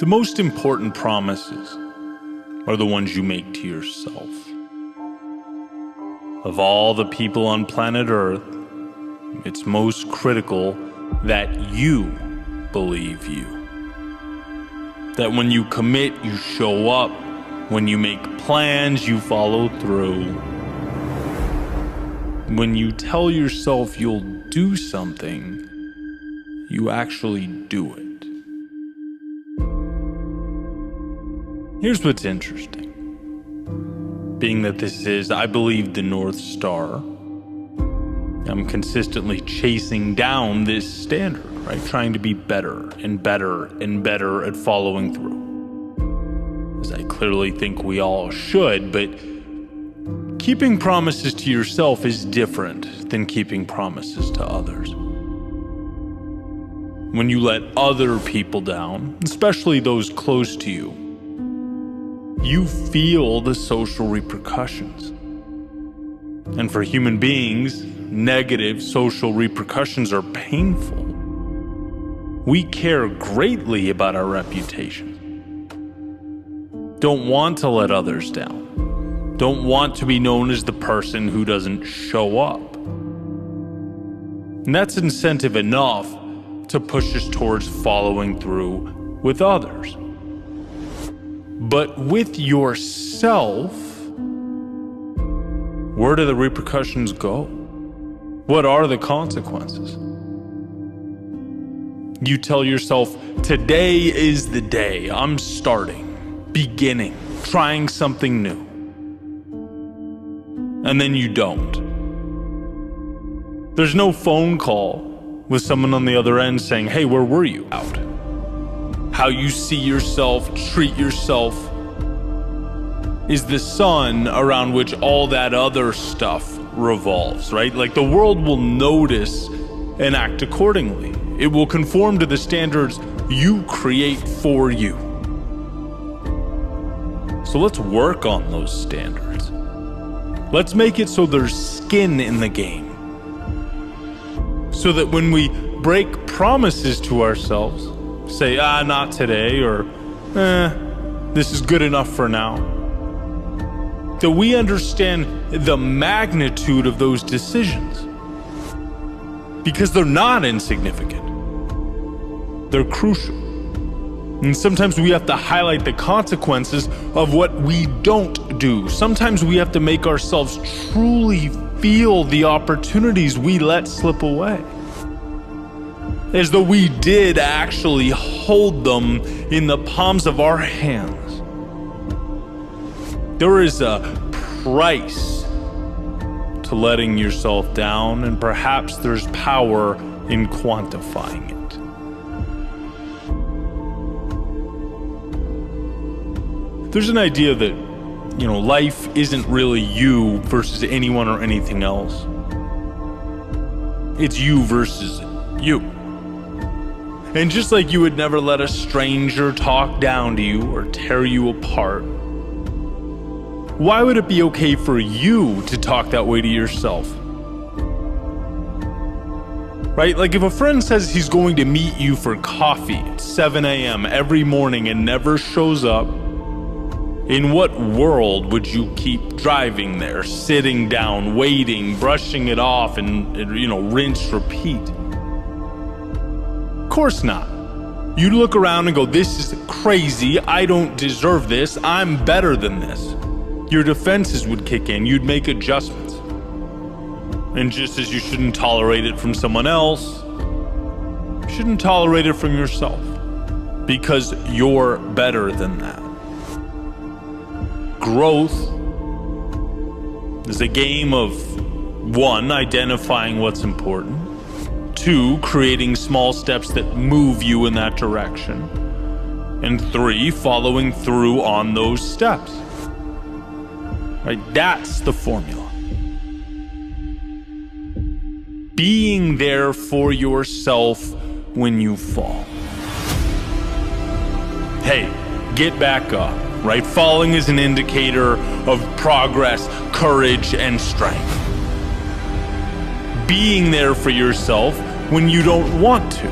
The most important promises are the ones you make to yourself. Of all the people on planet Earth, it's most critical that you believe you. That when you commit, you show up. When you make plans, you follow through. When you tell yourself you'll do something, you actually do it. Here's what's interesting. Being that this is, I believe, the North Star, I'm consistently chasing down this standard, right? Trying to be better and better and better at following through. As I clearly think we all should, but keeping promises to yourself is different than keeping promises to others. When you let other people down, especially those close to you, you feel the social repercussions. And for human beings, negative social repercussions are painful. We care greatly about our reputation. Don't want to let others down. Don't want to be known as the person who doesn't show up. And that's incentive enough to push us towards following through with others. But with yourself, where do the repercussions go? What are the consequences? You tell yourself, today is the day. I'm starting, beginning, trying something new. And then you don't. There's no phone call with someone on the other end saying, hey, where were you? Out. How you see yourself, treat yourself, is the sun around which all that other stuff revolves, right? Like the world will notice and act accordingly. It will conform to the standards you create for you. So let's work on those standards. Let's make it so there's skin in the game. So that when we break promises to ourselves, say, not today, or this is good enough for now, that we understand the magnitude of those decisions. Because they're not insignificant. They're crucial. And sometimes we have to highlight the consequences of what we don't do. Sometimes we have to make ourselves truly feel the opportunities we let slip away. As though we did actually hold them in the palms of our hands. There is a price to letting yourself down, and perhaps there's power in quantifying it. There's an idea that, life isn't really you versus anyone or anything else. It's you versus you. And just like you would never let a stranger talk down to you or tear you apart, why would it be okay for you to talk that way to yourself? Right? Like if a friend says he's going to meet you for coffee at 7 a.m. every morning and never shows up, in what world would you keep driving there, sitting down, waiting, brushing it off, and rinse, repeat? Of course not. You'd look around and go, this is crazy, I don't deserve this, I'm better than this. Your defenses would kick in, you'd make adjustments. And just as you shouldn't tolerate it from someone else, you shouldn't tolerate it from yourself, because you're better than that. Growth is a game of 1, identifying what's important, 2, creating small steps that move you in that direction, and 3, following through on those steps. Right? That's the formula. Being there for yourself when you fall. Hey, get back up. Right? Falling is an indicator of progress, courage, and strength. Being there for yourself when you don't want to.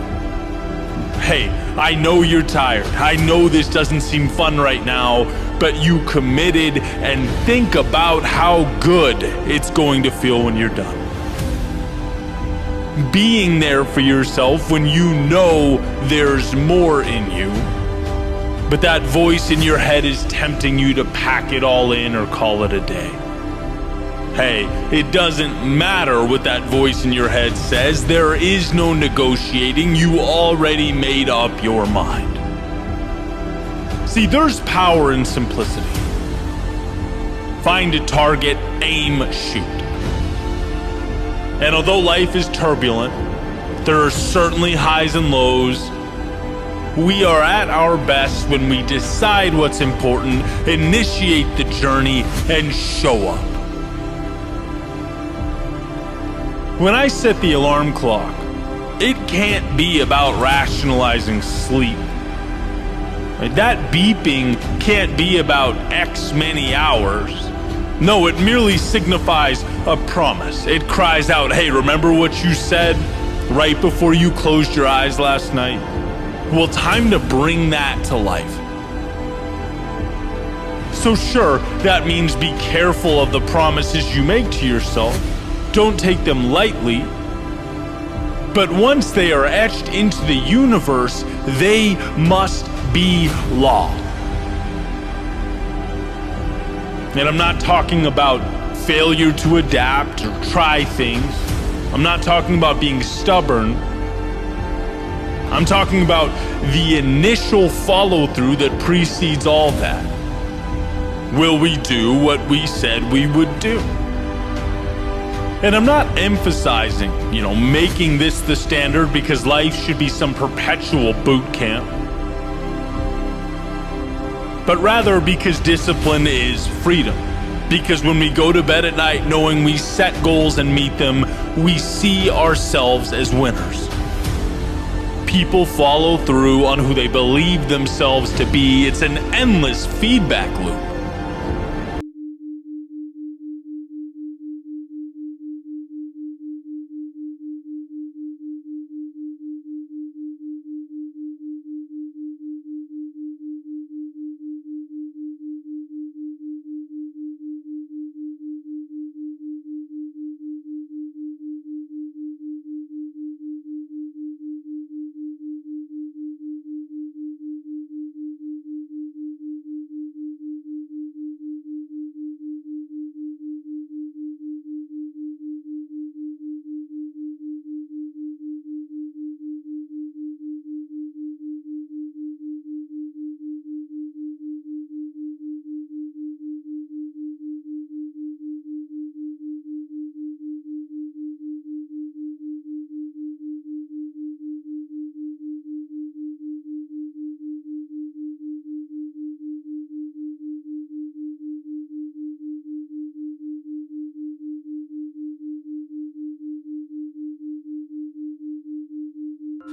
Hey, I know you're tired. I know this doesn't seem fun right now, but you committed, and think about how good it's going to feel when you're done. Being there for yourself when you know there's more in you, but that voice in your head is tempting you to pack it all in or call it a day. Hey, it doesn't matter what that voice in your head says. There is no negotiating. You already made up your mind. See, there's power in simplicity. Find a target, aim, shoot. And although life is turbulent, there are certainly highs and lows. We are at our best when we decide what's important, initiate the journey, and show up. When I set the alarm clock, it can't be about rationalizing sleep. That beeping can't be about X many hours. No, it merely signifies a promise. It cries out, hey, remember what you said right before you closed your eyes last night? Well, time to bring that to life. So sure, that means be careful of the promises you make to yourself. Don't take them lightly, but once they are etched into the universe, they must be law. And I'm not talking about failure to adapt or try things. I'm not talking about being stubborn. I'm talking about the initial follow-through that precedes all that. Will we do what we said we would do? And I'm not emphasizing, making this the standard because life should be some perpetual boot camp. But rather because discipline is freedom. Because when we go to bed at night knowing we set goals and meet them, we see ourselves as winners. People follow through on who they believe themselves to be. It's an endless feedback loop.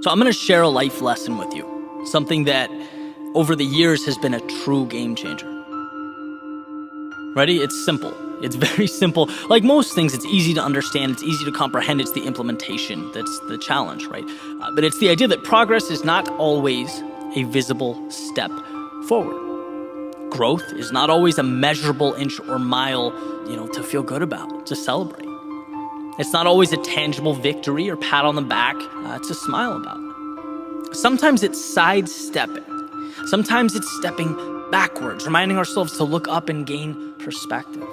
So I'm going to share a life lesson with you, something that over the years has been a true game changer. Ready? It's simple. It's very simple. Like most things, it's easy to understand, it's easy to comprehend, it's the implementation that's the challenge, right? But it's the idea that progress is not always a visible step forward. Growth is not always a measurable inch or mile, to feel good about, to celebrate. It's not always a tangible victory or pat on the back to smile about. Sometimes it's sidestepping. Sometimes it's stepping backwards, reminding ourselves to look up and gain perspective.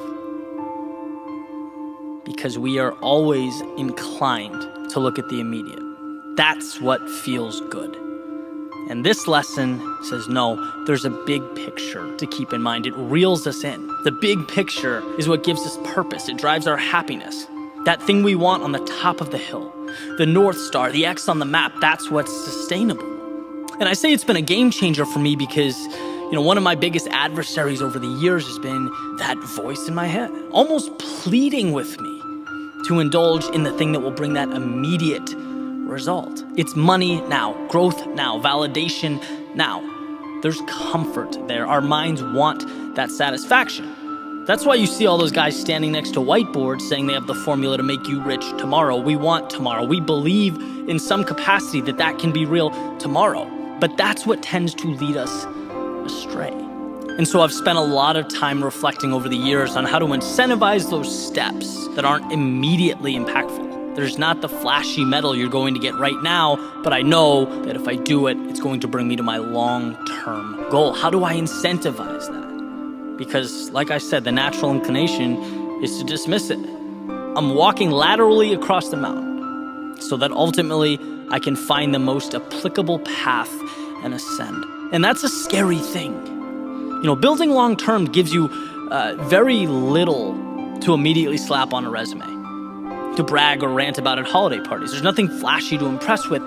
Because we are always inclined to look at the immediate. That's what feels good. And this lesson says, no, there's a big picture to keep in mind. It reels us in. The big picture is what gives us purpose. It drives our happiness. That thing we want on the top of the hill, the North Star, the X on the map, that's what's sustainable. And I say it's been a game changer for me because, one of my biggest adversaries over the years has been that voice in my head, almost pleading with me to indulge in the thing that will bring that immediate result. It's money now, growth now, validation now. There's comfort there. Our minds want that satisfaction. That's why you see all those guys standing next to whiteboards saying they have the formula to make you rich tomorrow. We want tomorrow. We believe in some capacity that can be real tomorrow. But that's what tends to lead us astray. And so I've spent a lot of time reflecting over the years on how to incentivize those steps that aren't immediately impactful. There's not the flashy medal you're going to get right now, but I know that if I do it, it's going to bring me to my long-term goal. How do I incentivize that? Because, like I said, the natural inclination is to dismiss it. I'm walking laterally across the mountain so that ultimately I can find the most applicable path and ascend. And that's a scary thing. Building long-term gives you very little to immediately slap on a resume, to brag or rant about at holiday parties. There's nothing flashy to impress with,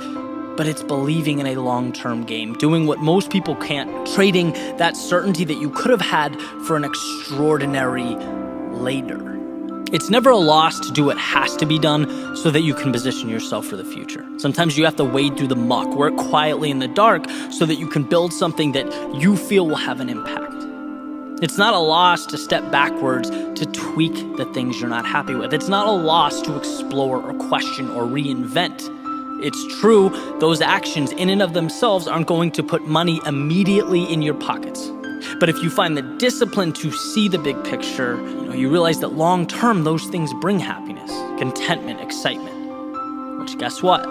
but it's believing in a long-term game, doing what most people can't, trading that certainty that you could have had for an extraordinary later. It's never a loss to do what has to be done so that you can position yourself for the future. Sometimes you have to wade through the muck, work quietly in the dark so that you can build something that you feel will have an impact. It's not a loss to step backwards to tweak the things you're not happy with. It's not a loss to explore or question or reinvent. It's true, those actions in and of themselves aren't going to put money immediately in your pockets. But if you find the discipline to see the big picture, you realize that long-term, those things bring happiness, contentment, excitement, which guess what?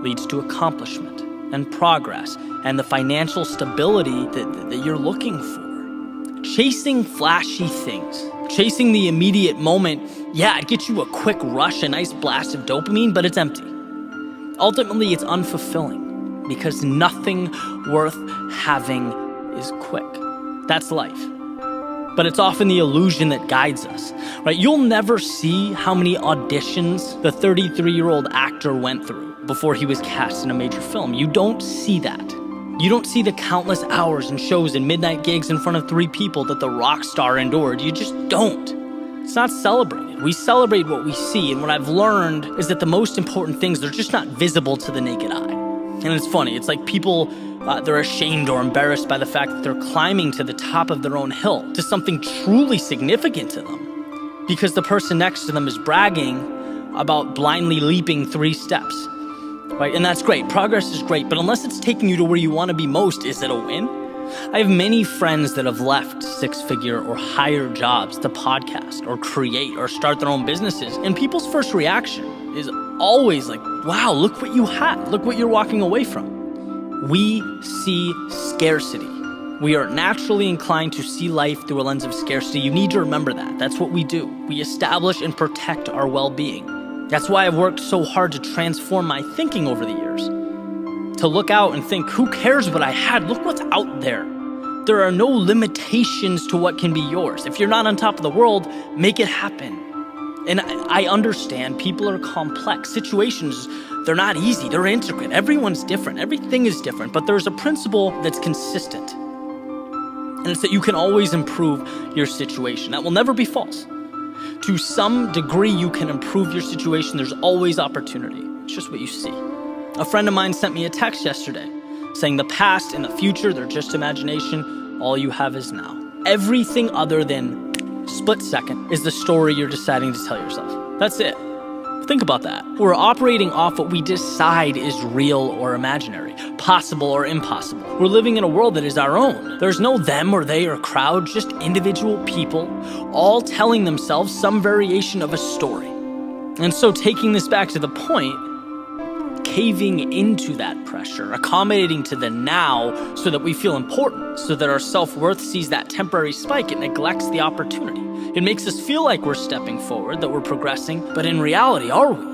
Leads to accomplishment and progress and the financial stability that you're looking for. Chasing flashy things, chasing the immediate moment, it gets you a quick rush, a nice blast of dopamine, but it's empty. Ultimately, it's unfulfilling because nothing worth having is quick. That's life. But it's often the illusion that guides us, right? You'll never see how many auditions the 33-year-old actor went through before he was cast in a major film. You don't see that. You don't see the countless hours and shows and midnight gigs in front of 3 people that the rock star endured. You just don't. It's not celebrated. We celebrate what we see, and what I've learned is that the most important things, they're just not visible to the naked eye. And it's funny, it's like people, they're ashamed or embarrassed by the fact that they're climbing to the top of their own hill, to something truly significant to them, because the person next to them is bragging about blindly leaping 3 steps, right? And that's great. Progress is great, but unless it's taking you to where you want to be most, is it a win? I have many friends that have left 6-figure or higher jobs to podcast or create or start their own businesses, and people's first reaction is always like, wow, look what you had. Look what you're walking away from. We see scarcity. We are naturally inclined to see life through a lens of scarcity. You need to remember that. That's what we do. We establish and protect our well-being. That's why I've worked so hard to transform my thinking over the years. To look out and think, who cares what I had? Look what's out there. There are no limitations to what can be yours. If you're not on top of the world, make it happen. And I understand people are complex. Situations, they're not easy. They're intricate. Everyone's different. Everything is different. But there's a principle that's consistent. And it's that you can always improve your situation. That will never be false. To some degree, you can improve your situation. There's always opportunity. It's just what you see. A friend of mine sent me a text yesterday saying the past and the future, they're just imagination. All you have is now. Everything other than split second is the story you're deciding to tell yourself. That's it. Think about that. We're operating off what we decide is real or imaginary, possible or impossible. We're living in a world that is our own. There's no them or they or crowd, just individual people, all telling themselves some variation of a story. And so taking this back to the point, caving into that pressure, accommodating to the now so that we feel important, so that our self-worth sees that temporary spike, it neglects the opportunity. It makes us feel like we're stepping forward, that we're progressing, but in reality, are we?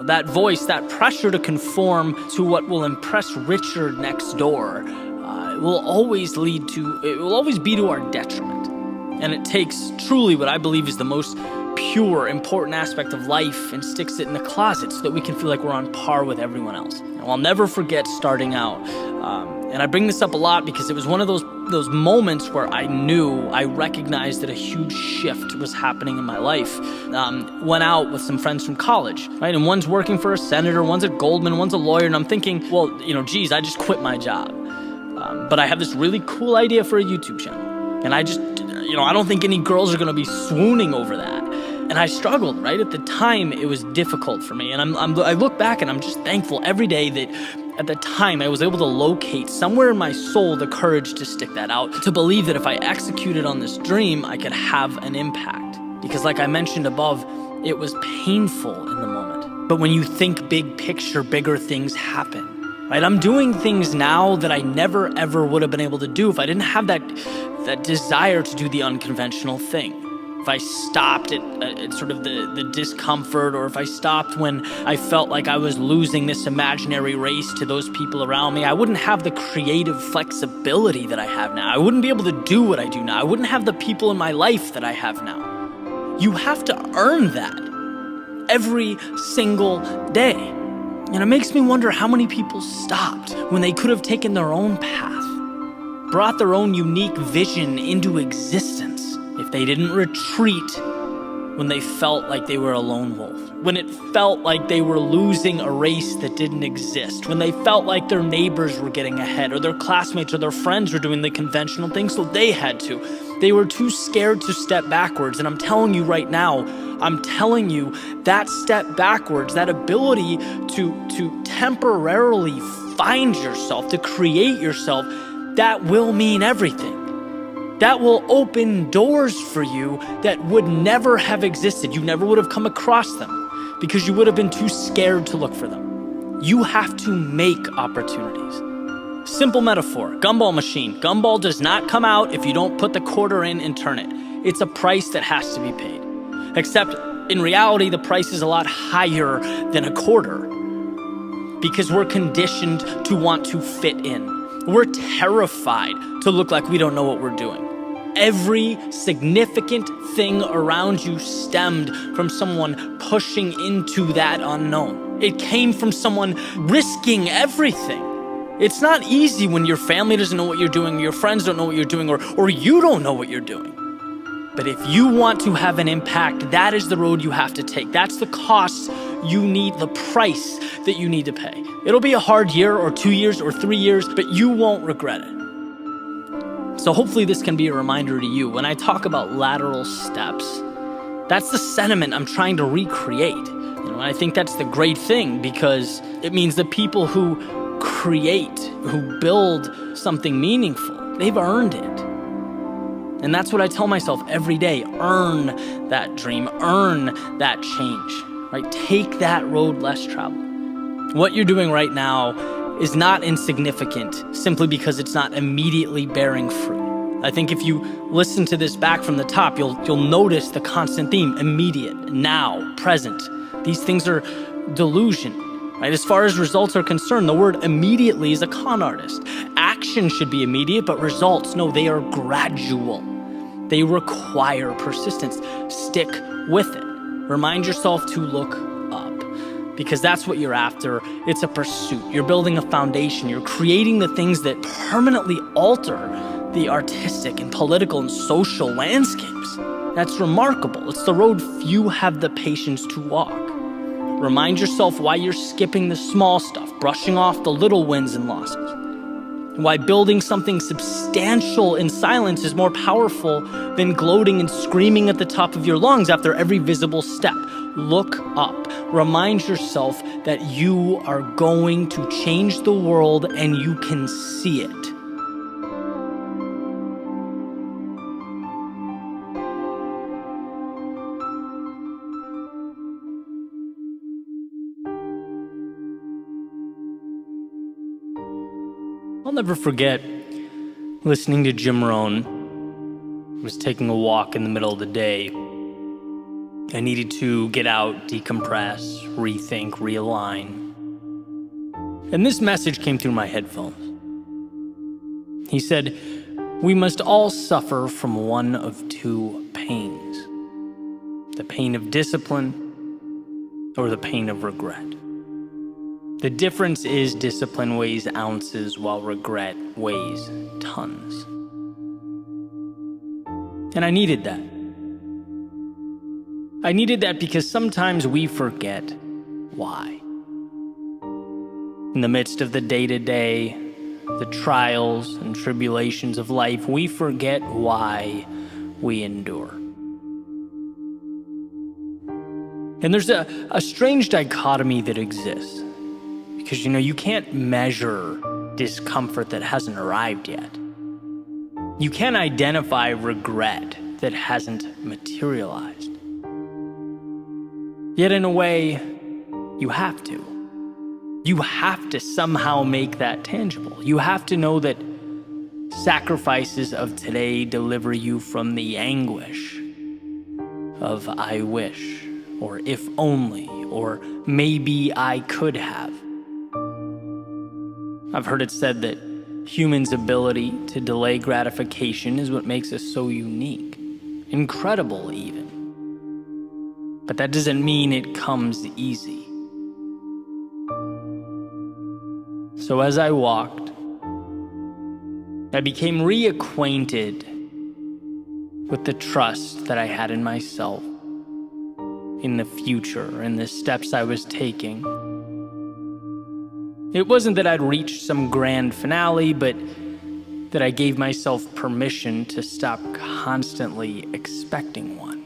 That voice, that pressure to conform to what will impress Richard next door, will always be to our detriment. And it takes truly what I believe is the most pure, important aspect of life and sticks it in the closet so that we can feel like we're on par with everyone else. Now, I'll never forget starting out, and I bring this up a lot because it was one of those moments where I recognized that a huge shift was happening in my life. Went out with some friends from college, right? And one's working for a senator, one's at Goldman, one's a lawyer, and I'm thinking, well, geez, I just quit my job. But I have this really cool idea for a YouTube channel. And I just, I don't think any girls are gonna be swooning over that. And I struggled, right? At the time, it was difficult for me. And I look back and I'm just thankful every day that at the time, I was able to locate somewhere in my soul the courage to stick that out, to believe that if I executed on this dream, I could have an impact. Because like I mentioned above, it was painful in the moment. But when you think big picture, bigger things happen, right? I'm doing things now that I never ever would have been able to do if I didn't have that desire to do the unconventional thing. If I stopped at sort of the discomfort, or if I stopped when I felt like I was losing this imaginary race to those people around me, I wouldn't have the creative flexibility that I have now. I wouldn't be able to do what I do now. I wouldn't have the people in my life that I have now. You have to earn that every single day. And it makes me wonder how many people stopped when they could have taken their own path, brought their own unique vision into existence, if they didn't retreat when they felt like they were a lone wolf, when it felt like they were losing a race that didn't exist, when they felt like their neighbors were getting ahead, or their classmates or their friends were doing the conventional things, so they had to. They were too scared to step backwards. And I'm telling you right now, that step backwards, that ability to temporarily find yourself, to create yourself, that will mean everything. That will open doors for you that would never have existed. You never would have come across them because you would have been too scared to look for them. You have to make opportunities. Simple metaphor, gumball machine. Gumball does not come out if you don't put the quarter in and turn it. It's a price that has to be paid. Except in reality, the price is a lot higher than a quarter because we're conditioned to want to fit in. We're terrified to look like we don't know what we're doing. Every significant thing around you stemmed from someone pushing into that unknown. It came from someone risking everything. It's not easy when your family doesn't know what you're doing, your friends don't know what you're doing, or you don't know what you're doing. But if you want to have an impact, that is the road you have to take. That's the cost you need, the price that you need to pay. It'll be a hard year or 2 years or 3 years, but you won't regret it. So hopefully this can be a reminder to you. When I talk about lateral steps, that's the sentiment I'm trying to recreate. I think that's the great thing, because it means the people who create, who build something meaningful, they've earned it. And that's what I tell myself every day. Earn that dream, earn that change, right? Take that road less traveled. What you're doing right now is not insignificant simply because it's not immediately bearing fruit. I think if you listen to this back from the top, you'll notice the constant theme: immediate, now, present. These things are delusion, right? As far as results are concerned, the word immediately is a con artist. Action should be immediate, but results, no, they are gradual. They require persistence. Stick with it. Remind yourself to look up, because that's what you're after. It's a pursuit. You're building a foundation. You're creating the things that permanently alter the artistic and political and social landscapes. That's remarkable. It's the road few have the patience to walk. Remind yourself why you're skipping the small stuff, brushing off the little wins and losses. Why building something substantial in silence is more powerful than gloating and screaming at the top of your lungs after every visible step. Look up. Remind yourself that you are going to change the world and you can see it. I'll never forget listening to Jim Rohn. I was taking a walk in the middle of the day. I needed to get out, decompress, rethink, realign. And this message came through my headphones. He said, "We must all suffer from one of two pains: the pain of discipline or the pain of regret. The difference is discipline weighs ounces while regret weighs tons." And I needed that. I needed that because sometimes we forget why. In the midst of the day-to-day, the trials and tribulations of life, we forget why we endure. And there's a strange dichotomy that exists. Because, you can't measure discomfort that hasn't arrived yet. You can't identify regret that hasn't materialized. Yet in a way, you have to. You have to somehow make that tangible. You have to know that sacrifices of today deliver you from the anguish of I wish, or if only, or maybe I could have. I've heard it said that humans' ability to delay gratification is what makes us so unique, incredible even. But that doesn't mean it comes easy. So as I walked, I became reacquainted with the trust that I had in myself, in the future, and the steps I was taking. It wasn't that I'd reached some grand finale, but that I gave myself permission to stop constantly expecting one.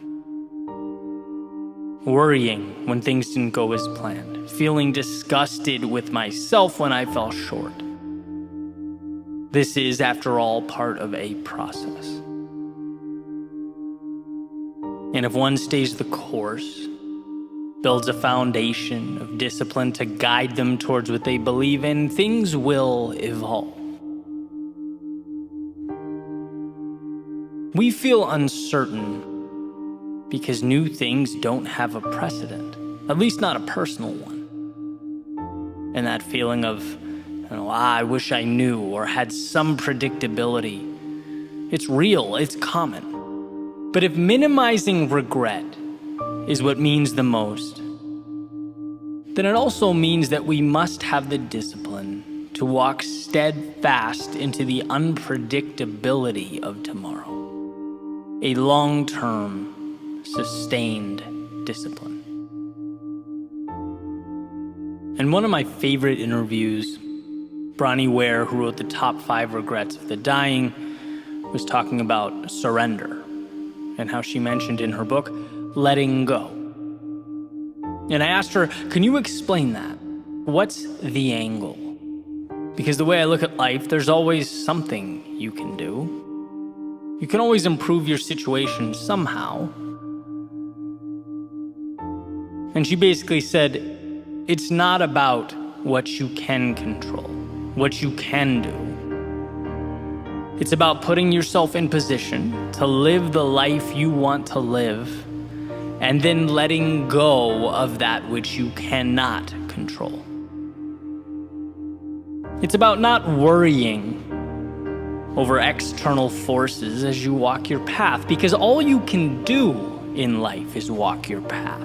Worrying when things didn't go as planned, feeling disgusted with myself when I fell short. This is, after all, part of a process. And if one stays the course, builds a foundation of discipline to guide them towards what they believe in, things will evolve. We feel uncertain because new things don't have a precedent, at least not a personal one. And that feeling of, I wish I knew or had some predictability, it's real, it's common. But if minimizing regret is what means the most, then it also means that we must have the discipline to walk steadfast into the unpredictability of tomorrow. A long-term, sustained discipline. In one of my favorite interviews, Bronnie Ware, who wrote the top 5 regrets of the dying, was talking about surrender and how she mentioned in her book, letting go. And I asked her, can you explain that? What's the angle? Because the way I look at life, there's always something you can do. You can always improve your situation somehow. And she basically said, it's not about what you can control, what you can do. It's about putting yourself in position to live the life you want to live, and then letting go of that which you cannot control. It's about not worrying over external forces as you walk your path, because all you can do in life is walk your path.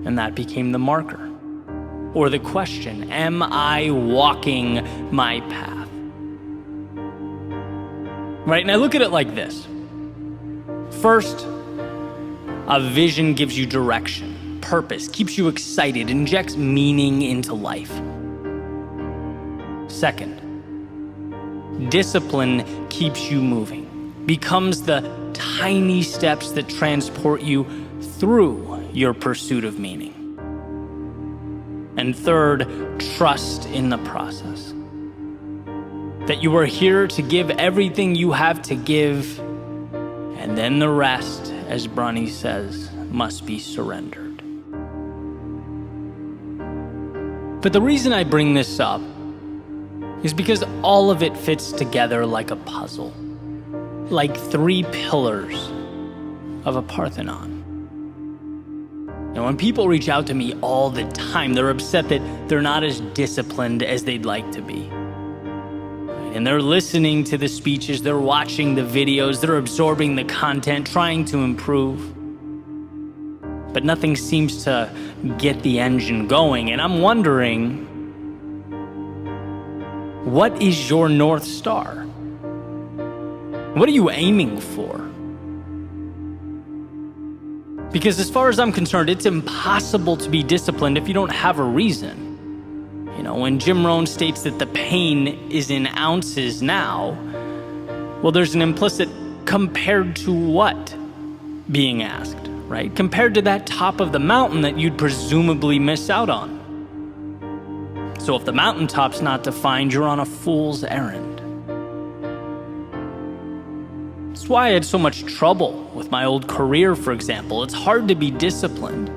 And that became the marker, or the question, am I walking my path? Right, and I look at it like this. First, a vision gives you direction, purpose, keeps you excited, injects meaning into life. Second, discipline keeps you moving, becomes the tiny steps that transport you through your pursuit of meaning. And third, trust in the process. That you are here to give everything you have to give, and then the rest, as Bronnie says, must be surrendered. But the reason I bring this up is because all of it fits together like a puzzle, like 3 pillars of a Parthenon. And when people reach out to me all the time, they're upset that they're not as disciplined as they'd like to be. And they're listening to the speeches, they're watching the videos, they're absorbing the content, trying to improve. But nothing seems to get the engine going. And I'm wondering, what is your North Star? What are you aiming for? Because as far as I'm concerned, it's impossible to be disciplined if you don't have a reason. When Jim Rohn states that the pain is in ounces now, well, there's an implicit compared to what being asked, right? Compared to that top of the mountain that you'd presumably miss out on. So if the mountaintop's not defined, you're on a fool's errand. That's why I had so much trouble with my old career, for example. It's hard to be disciplined.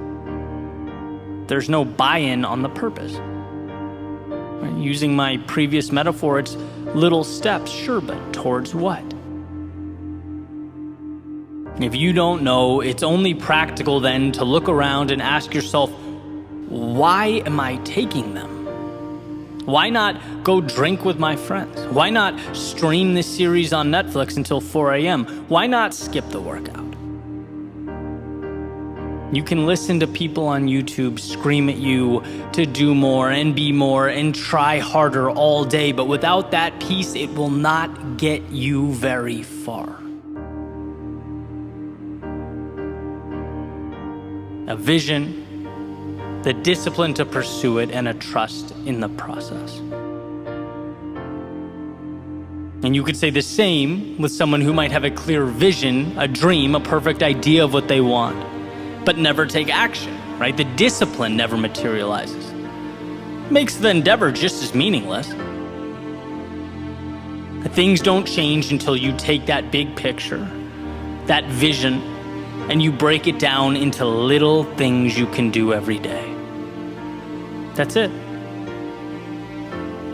There's no buy-in on the purpose. Right? Using my previous metaphor, it's little steps, sure, but towards what? If you don't know, it's only practical then to look around and ask yourself, why am I taking them? Why not go drink with my friends? Why not stream this series on Netflix until 4 a.m.? Why not skip the workout? You can listen to people on YouTube scream at you to do more and be more and try harder all day, but without that piece, it will not get you very far. A vision, the discipline to pursue it, and a trust in the process. And you could say the same with someone who might have a clear vision, a dream, a perfect idea of what they want, but never take action, right? The discipline never materializes. Makes the endeavor just as meaningless. Things don't change until you take that big picture, that vision, and you break it down into little things you can do every day. That's it.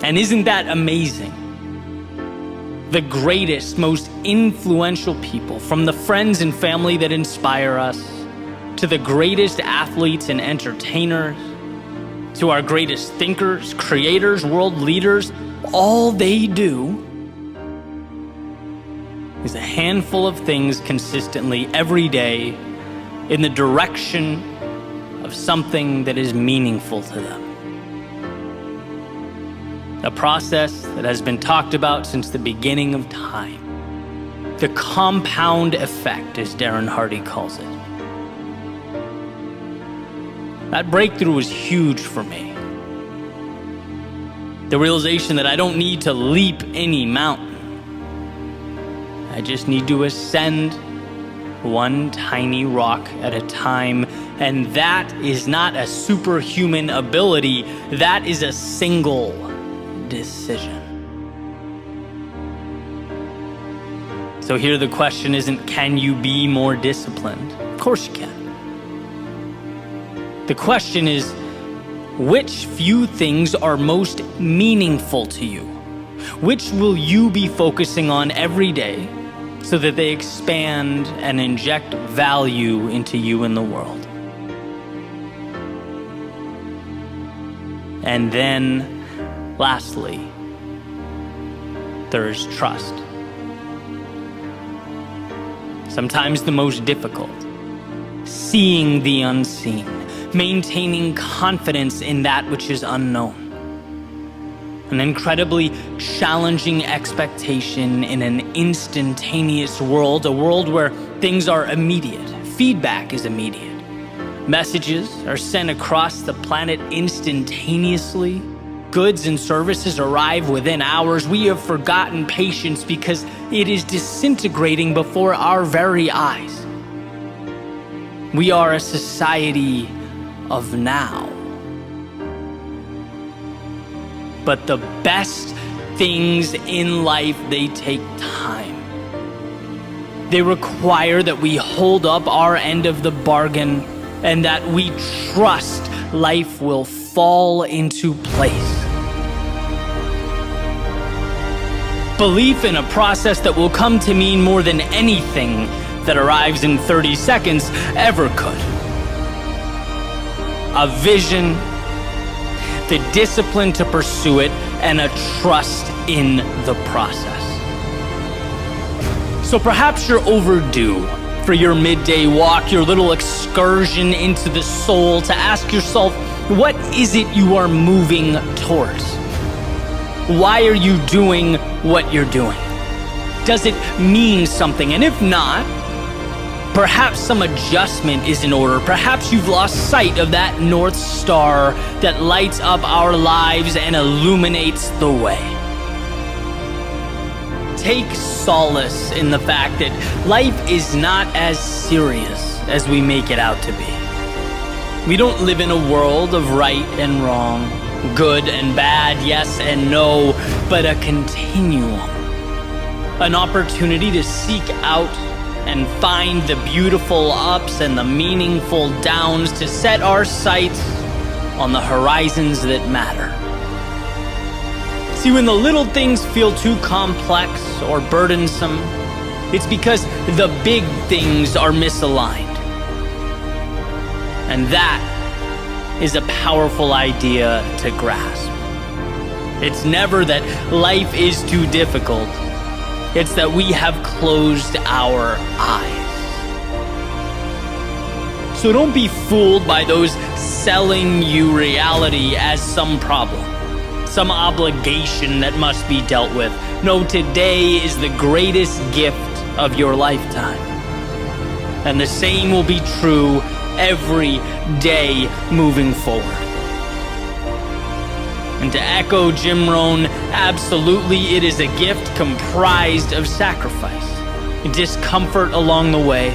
And isn't that amazing? The greatest, most influential people, from the friends and family that inspire us, to the greatest athletes and entertainers, to our greatest thinkers, creators, world leaders, all they do is a handful of things consistently every day in the direction of something that is meaningful to them. A process that has been talked about since the beginning of time. The compound effect, as Darren Hardy calls it. That breakthrough was huge for me. The realization that I don't need to leap any mountain. I just need to ascend one tiny rock at a time, and that is not a superhuman ability, that is a single decision. So here the question isn't, can you be more disciplined? Of course you can. The question is, which few things are most meaningful to you? Which will you be focusing on every day so that they expand and inject value into you and the world? And then, lastly, there is trust. Sometimes the most difficult. Seeing the unseen. Maintaining confidence in that which is unknown. An incredibly challenging expectation in an instantaneous world, a world where things are immediate, feedback is immediate. Messages are sent across the planet instantaneously. Goods and services arrive within hours. We have forgotten patience because it is disintegrating before our very eyes. We are a society of now. But the best things in life, they take time. They require that we hold up our end of the bargain and that we trust life will fall into place. Belief in a process that will come to mean more than anything that arrives in 30 seconds ever could. A vision, the discipline to pursue it, and a trust in the process. So perhaps you're overdue for your midday walk, your little excursion into the soul, to ask yourself, what is it you are moving towards? Why are you doing what you're doing? Does it mean something? And if not, perhaps some adjustment is in order. Perhaps you've lost sight of that North Star that lights up our lives and illuminates the way. Take solace in the fact that life is not as serious as we make it out to be. We don't live in a world of right and wrong, good and bad, yes and no, but a continuum. An opportunity to seek out and find the beautiful ups and the meaningful downs, to set our sights on the horizons that matter. See, when the little things feel too complex or burdensome, it's because the big things are misaligned. And that is a powerful idea to grasp. It's never that life is too difficult. It's that we have closed our eyes. So don't be fooled by those selling you reality as some problem, some obligation that must be dealt with. No, today is the greatest gift of your lifetime. And the same will be true every day moving forward. And to echo Jim Rohn, absolutely it is a gift comprised of sacrifice, discomfort along the way.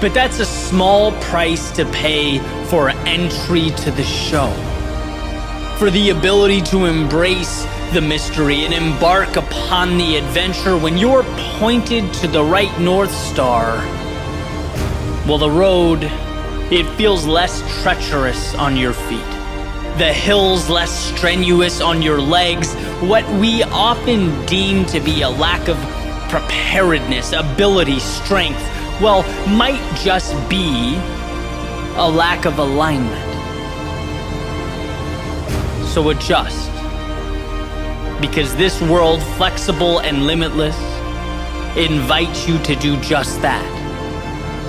But that's a small price to pay for entry to the show, for the ability to embrace the mystery and embark upon the adventure. When you're pointed to the right North Star, well, the road, it feels less treacherous on your feet. The hills less strenuous on your legs. What we often deem to be a lack of preparedness, ability, strength, well, might just be a lack of alignment. So adjust. Because this world, flexible and limitless, invites you to do just that.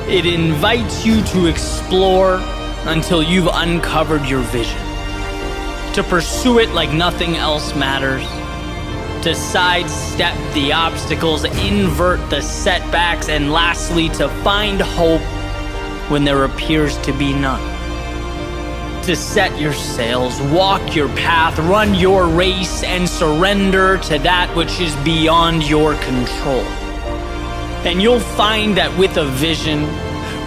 It invites you to explore until you've uncovered your vision, to pursue it like nothing else matters, to sidestep the obstacles, invert the setbacks, and lastly, to find hope when there appears to be none. To set your sails, walk your path, run your race, and surrender to that which is beyond your control. And you'll find that with a vision,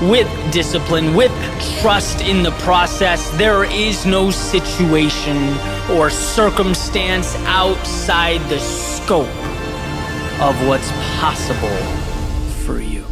with discipline, with trust in the process, there is no situation or circumstance outside the scope of what's possible for you.